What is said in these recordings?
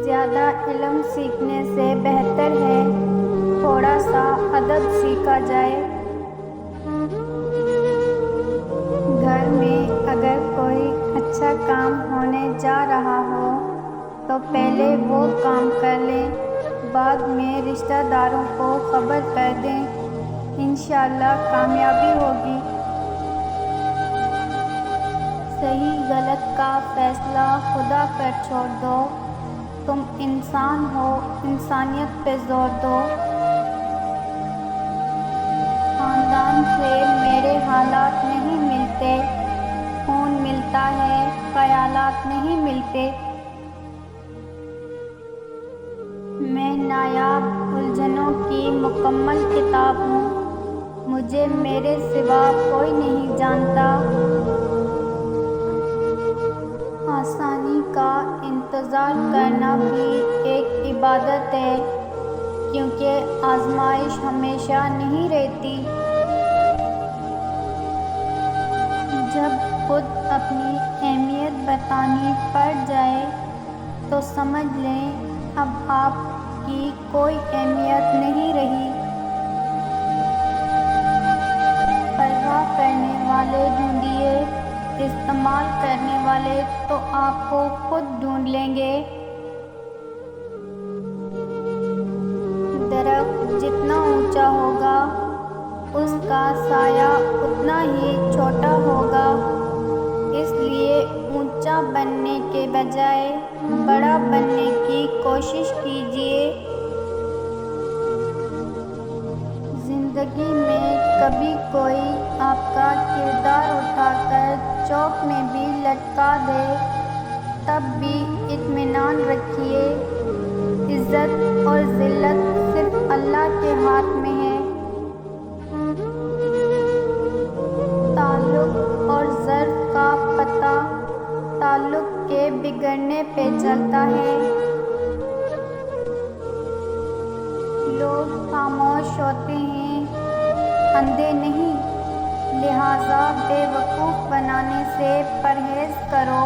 زیادہ علم سیکھنے سے بہتر ہے تھوڑا سا ادب سیکھا جائے۔ گھر میں اگر کوئی اچھا کام ہونے جا رہا ہو تو پہلے وہ کام کر لیں، بعد میں رشتہ داروں کو خبر کر دیں، انشاءاللہ کامیابی ہوگی۔ صحیح غلط کا فیصلہ خدا پر چھوڑ دو، تم انسان ہو، انسانیت پہ زور دو۔ خاندان سے میرے حالات نہیں ملتے، خون ملتا ہے، خیالات نہیں ملتے۔ میں نایاب الجھنوں کی مکمل کتاب ہوں، مجھے میرے سوا کوئی نہیں جانتا۔ آسانی کا انتظار کرنا بھی ایک عبادت ہے، کیونکہ آزمائش ہمیشہ نہیں رہتی۔ جب خود اپنی اہمیت بتانی پڑ جائے تو سمجھ لیں اب آپ کی کوئی اہمیت نہیں رہی۔ پرواہ کرنے والے ڈھونڈیے، استعمال کرنے والے تو آپ کو خود ڈھونڈ لیں گے۔ درخت جتنا اونچا ہوگا اس کا سایہ اتنا ہی چھوٹا ہوگا، اس لیے اونچا بننے کے بجائے بڑا بننے کی کوشش کیجیے۔ زندگی میں کبھی کوئی آپ کا کردار اٹھا کر چوک میں بھی لٹکا دے تب بھی اطمینان رکھیے، عزت اور ذلت صرف اللہ کے ہاتھ میں ہے۔ تعلق اور ظرف کا پتہ تعلق کے بگڑنے پہ چلتا ہے۔ لوگ خاموش ہوتے ہیں، اندھے نہیں، لہٰذا بے وقوف بنانے سے پرہیز کرو۔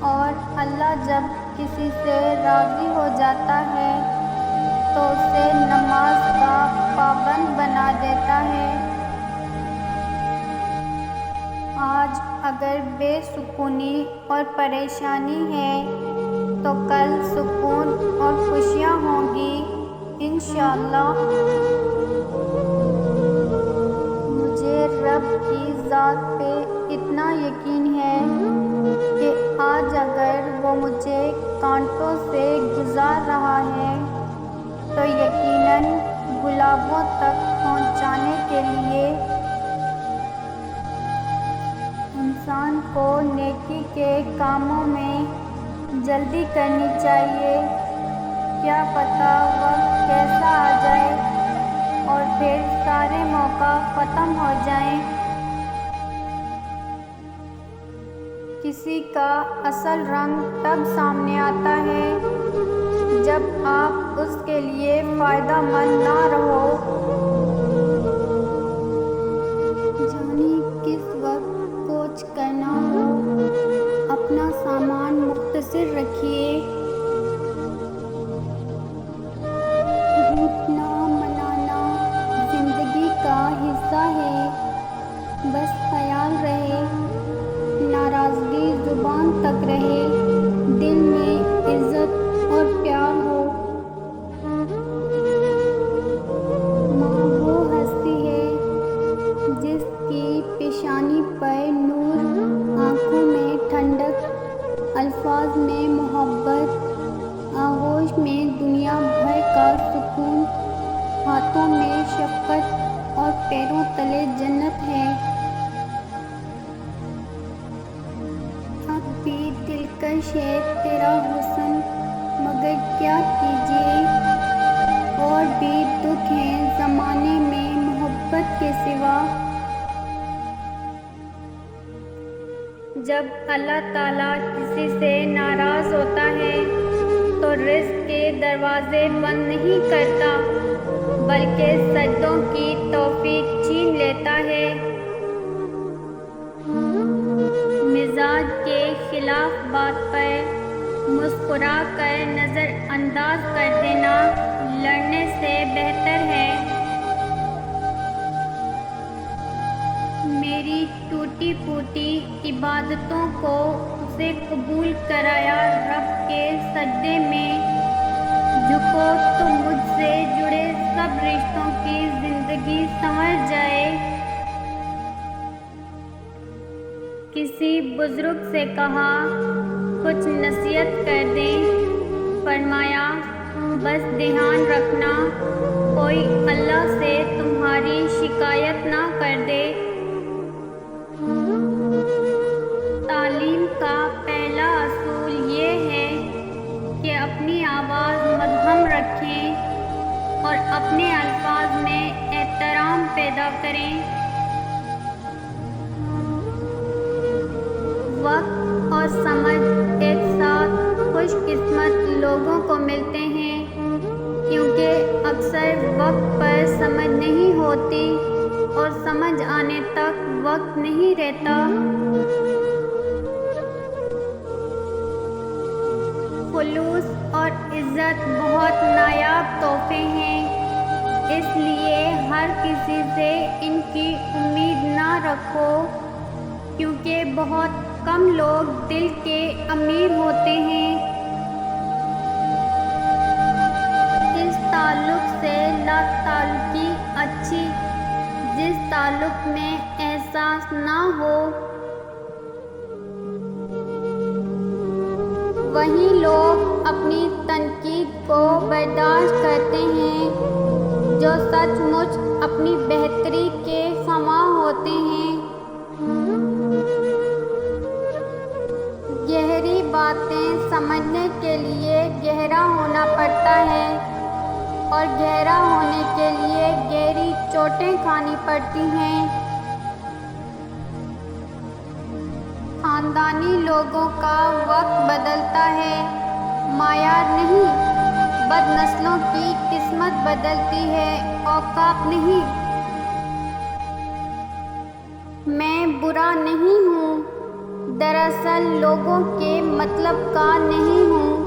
اور اللہ جب کسی سے راضی ہو جاتا ہے تو اسے نماز کا پابند بنا دیتا ہے۔ آج اگر بے سکونی اور پریشانی ہے تو کل سکون اور خوشیاں ہوں گی انشاءاللہ۔ مجھے رب کی ذات پہ اتنا یقین ہے کہ آج اگر وہ مجھے کانٹوں سے گزار رہا ہے تو یقیناً گلابوں تک پہنچانے کے لیے۔ انسان کو نیکی کے کاموں میں جلدی کرنی چاہیے، کیا پتہ وقت کیسا آ جائے اور پھر سارے موقع ختم ہو جائیں۔ کسی کا اصل رنگ تب سامنے آتا ہے جب آپ اس کے لیے فائدہ مند نہ رہو۔ جانے کس وقت کوچ کرنا ہو، اپنا سامان مختصر رکھیے۔ روٹنا منانا زندگی کا حصہ ہے، بس خیال رہے ناراضگی زبان تک رہے، دل میں عزت اور پیار ہو۔ ماں وہ ہستی ہے جس کی پیشانی پر نور، آنکھوں میں ٹھنڈک، الفاظ میں محبت، آغوش میں دنیا بھر کا سکون، ہاتھوں میں شفقت اور پیروں تلے جنت ہے۔ اب بھی دلکش ہے تیرا حسن مگر کیا کیجیے، اور بھی دکھ ہیں زمانے میں محبت کے سوا۔ جب اللہ تعالیٰ کسی سے ناراض ہوتا ہے تو رزق کے دروازے بند نہیں کرتا بلکہ سجدوں کی توفیق چھین لیتا ہے۔ مزاج کے خلاف بات پر مسکرا کر نظر انداز کر دینا لڑنے سے بہتر ہے۔ میری ٹوٹی پھوٹی عبادتوں کو اسے قبول کرایا، رب کے سجدے میں جھکو تو مجھ سے جڑے سب رشتوں کی زندگی سنور جائے۔ کسی بزرگ سے کہا کچھ نصیحت کر دیں، فرمایا بس دھیان رکھنا کوئی اللہ سے تمہاری شکایت نہ کر دے۔ تعلیم کا پہلا اصول یہ ہے کہ اپنی آواز مدھم رکھیں اور اپنے الفاظ میں احترام پیدا کریں۔ وقت اور سمجھ ایک ساتھ خوش قسمت لوگوں کو ملتے ہیں، کیونکہ اکثر وقت پر سمجھ نہیں ہوتی اور سمجھ آنے تک وقت نہیں رہتا۔ خلوص اور عزت بہت نایاب تحفے ہیں، اس لیے ہر کسی سے ان کی امید نہ رکھو، کیونکہ بہت کم لوگ دل کے امیر ہوتے ہیں۔ اس تعلق سے لا تعلقی اچھی، جس تعلق میں احساس نہ ہو۔ وہی لوگ اپنی تنقید کو برداشت کرتے ہیں جو سچ مچ اپنی بہتری کے خواہاں ہوتے ہیں۔ گہری باتیں سمجھنے کے لیے گہرا ہونا پڑتا ہے اور گہرا ہونے کے لیے گہری چوٹیں کھانی پڑتی ہیں۔ خاندانی لوگوں کا وقت بدلتا ہے، معیار نہیں، بد نسلوں کی قسمت بدلتی ہے، اوقات نہیں۔ میں برا نہیں ہوں، دراصل لوگوں کے مطلب کا نہیں ہوں۔